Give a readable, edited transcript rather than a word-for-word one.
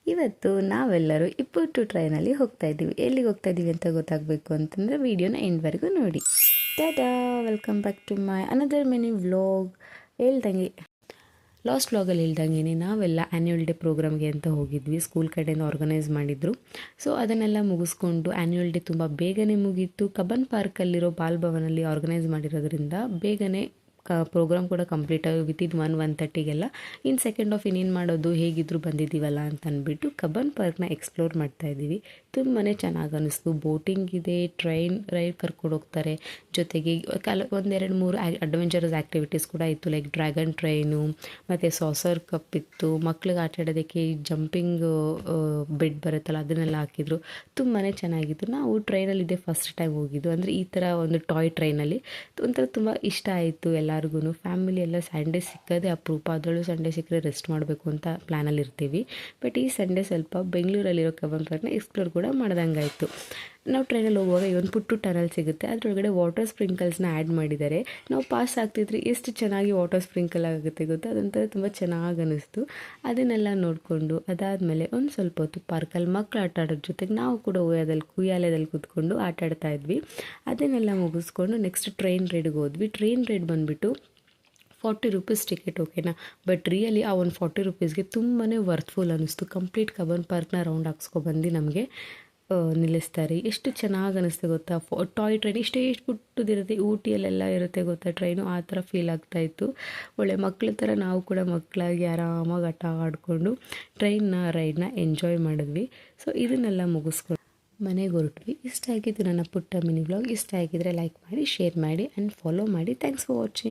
ಇವತ್ತು ನಾವೆಲ್ಲರೂ ಇಪ್ಪತ್ತು ಟ್ರೈನಲ್ಲಿ ಹೋಗ್ತಾ ಇದ್ದೀವಿ. ಎಲ್ಲಿಗೆ ಹೋಗ್ತಾ ಇದ್ದೀವಿ ಅಂತ ಗೊತ್ತಾಗಬೇಕು ಅಂತಂದರೆ ವೀಡಿಯೋನ ಎಂಡ್ವರೆಗೂ ನೋಡಿ. ಟಾಟಾ, welcome back to my another mini vlog. ಹೇಳ್ದಂಗೆ ಲಾಸ್ಟ್ ವ್ಲಾಗಲ್ಲಿ ಹೇಳ್ದಂಗೆ ನಾವೆಲ್ಲ ಆ್ಯನ್ಯುವಲ್ ಡೇ ಪ್ರೋಗ್ರಾಮ್ಗೆ ಅಂತ ಹೋಗಿದ್ವಿ. ಸ್ಕೂಲ್ ಕಡೆಯಿಂದ ಆರ್ಗನೈಸ್ ಮಾಡಿದ್ರು. ಸೊ ಅದನ್ನೆಲ್ಲ ಮುಗಿಸ್ಕೊಂಡು ಆ್ಯನ್ಯುವಲ್ ಡೇ ತುಂಬ ಬೇಗನೆ ಮುಗೀತು. ಕಬ್ಬನ್ ಪಾರ್ಕಲ್ಲಿರೋ ಬಾಲ್ ಭವನಲ್ಲಿ ಆರ್ಗನೈಸ್ ಮಾಡಿರೋದ್ರಿಂದ ಬೇಗನೆ ಪ್ರೋಗ್ರಾಮ್ ಕೂಡ ಕಂಪ್ಲೀಟ್ ಆಗಿ ವಿತಿನ್ 1:30ಗೆಲ್ಲ ಇನ್ನು ಸೆಕೆಂಡ್ ಆಫ್ ಇನ್ನೇನು ಮಾಡೋದು, ಹೇಗಿದ್ರು ಬಂದಿದ್ದೀವಲ್ಲ ಅಂತ ಅಂದ್ಬಿಟ್ಟು ಕಬ್ಬನ್ ಪಾರ್ಕ್ನ ಎಕ್ಸ್ಪ್ಲೋರ್ ಮಾಡ್ತಾ ಇದ್ದೀವಿ. ತುಂಬಾ ಚೆನ್ನಾಗಿ ಅನ್ನಿಸ್ತು. ಬೋಟಿಂಗ್ ಇದೆ, ಟ್ರೈನ್ ರೈಡ್ ಕರ್ಕೊಂಡು ಹೋಗ್ತಾರೆ, ಜೊತೆಗೆ ಒಂದೆರಡು ಮೂರು ಅಡ್ವೆಂಚರಸ್ ಆ್ಯಕ್ಟಿವಿಟೀಸ್ ಕೂಡ ಇತ್ತು. ಲೈಕ್ ಡ್ರ್ಯಾಗನ್ ಟ್ರೈನು ಮತ್ತು ಸಾಸರ್ ಕಪ್ ಇತ್ತು. ಮಕ್ಳಿಗೆ ಆಟ ಆಡೋದಕ್ಕೆ ಜಂಪಿಂಗ್ ಬೆಡ್ ಬರುತ್ತಲ್ಲ ಅದನ್ನೆಲ್ಲ ಹಾಕಿದ್ರು. ತುಂಬಾ ಚೆನ್ನಾಗಿತ್ತು. ನಾವು ಟ್ರೈನಲ್ಲಿದೆ ಫಸ್ಟ್ ಟೈಮ್ ಹೋಗಿದ್ದು, ಅಂದರೆ ಈ ಥರ ಒಂದು ಟಾಯ್ ಟ್ರೈನಲ್ಲಿ ಒಂಥರ ತುಂಬ ಇಷ್ಟ ಆಯಿತು ಎಲ್ಲರಿಗೂ. ಫ್ಯಾಮಿಲಿ ಎಲ್ಲ ಸಂಡೇ ಸಿಕ್ಕದೆ ಅಪರೂಪ, ಅದರಲ್ಲೂ ಸಂಡೇ ಸಿಕ್ಕರೆ ರೆಸ್ಟ್ ಮಾಡಬೇಕು ಅಂತ ಪ್ಲ್ಯಾನಲ್ಲಿ ಇರ್ತೀವಿ. ಬಟ್ ಈ ಸಂಡೇ ಸ್ವಲ್ಪ ಬೆಂಗಳೂರಲ್ಲಿರೋ ಕಬ್ಬನ್ ಪಾರ್ಕ್ನ ಎಕ್ಸ್ಪ್ಲೋರ್ ಕೂಡ ಮಾಡ್ದಂಗಾಯಿತು. ನಾವು ಟ್ರೈನಲ್ಲಿ ಹೋಗುವಾಗ ಒಂದು ಪುಟ್ಟು ಟನಲ್ ಸಿಗುತ್ತೆ, ಅದರೊಳಗಡೆ ವಾಟರ್ ಸ್ಪ್ರಿಂಕಲ್ಸ್ನ ಆ್ಯಡ್ ಮಾಡಿದ್ದಾರೆ. ನಾವು ಪಾಸ್ ಆಗ್ತಿದ್ರೆ ಎಷ್ಟು ಚೆನ್ನಾಗಿ ವಾಟರ್ ಸ್ಪ್ರಿಂಕಲ್ ಆಗುತ್ತೆ ಗೊತ್ತಾ, ಅದೊಂಥರ ತುಂಬ ಚೆನ್ನಾಗಿ ಅನ್ನಿಸ್ತು. ಅದನ್ನೆಲ್ಲ ನೋಡಿಕೊಂಡು ಅದಾದಮೇಲೆ ಒಂದು ಸ್ವಲ್ಪ ಹೊತ್ತು ಪಾರ್ಕಲ್ಲಿ ಮಕ್ಕಳು ಆಟ ಆಡೋದ್ರ ಜೊತೆಗೆ ನಾವು ಕೂಡ ಉಯ್ಯಾಲೆದಲ್ಲಿ ಕೂತ್ಕೊಂಡು ಆಟ ಆಡ್ತಾ ಇದ್ವಿ. ಅದನ್ನೆಲ್ಲ ಮುಗಿಸ್ಕೊಂಡು ನೆಕ್ಸ್ಟ್ ಟ್ರೈನ್ ರೈಡ್ಗೆ ಹೋದ್ವಿ. ಟ್ರೈನ್ ರೈಡ್ ಬಂದುಬಿಟ್ಟು 40 ರೂಪೀಸ್ ಟಿಕೆಟ್, ಓಕೆನಾ. ಬಟ್ ರಿಯಲಿ ಆ ಒಂದು 40 ರೂಪೀಸ್ಗೆ ತುಂಬಾ ವರ್ತ್ಫುಲ್ ಅನ್ನಿಸ್ತು. ಕಂಪ್ಲೀಟ್ ಕಬ್ಬನ್ ಪಾರ್ಕ್ನ ರೌಂಡ್ ಹಾಕ್ಸ್ಕೊಬಂದು ನಮಗೆ ನಿಲ್ಲಿಸ್ತಾರೆ. ಎಷ್ಟು ಚೆನ್ನಾಗಿ ಅನ್ನಿಸ್ತೆ ಗೊತ್ತಾ. ಟಾಯ್ ಟ್ರೈನ್ ಎಷ್ಟು ಪುಟ್ಟದಿರುತ್ತೆ, ಊಟಿಯಲ್ಲೆಲ್ಲ ಇರುತ್ತೆ ಗೊತ್ತಾ ಟ್ರೈನು, ಆ ಥರ ಫೀಲ್ ಆಗ್ತಾಯಿತ್ತು. ಒಳ್ಳೆ ಮಕ್ಕಳ ಥರ ನಾವು ಕೂಡ ಮಕ್ಕಳಾಗಿ ಆರಾಮಾಗಿ ಆಟ ಆಡಿಕೊಂಡು ರೈಡ್ನ ಎಂಜಾಯ್ ಮಾಡಿದ್ವಿ. ಸೊ ಇದನ್ನೆಲ್ಲ ಮುಗಿಸ್ಕೊಂಡು ಮನೆಗೆ ಹೊರಟ್ವಿ. ಇಷ್ಟ ಆಗಿದ್ದು ನನ್ನ ಪುಟ್ಟ ಮಿನಿ ವ್ಲಾಗ್. ಇಷ್ಟ ಆಗಿದ್ದರೆ ಲೈಕ್ ಮಾಡಿ, ಶೇರ್ ಮಾಡಿ ಆ್ಯಂಡ್ ಫಾಲೋ ಮಾಡಿ. Thanks for watching.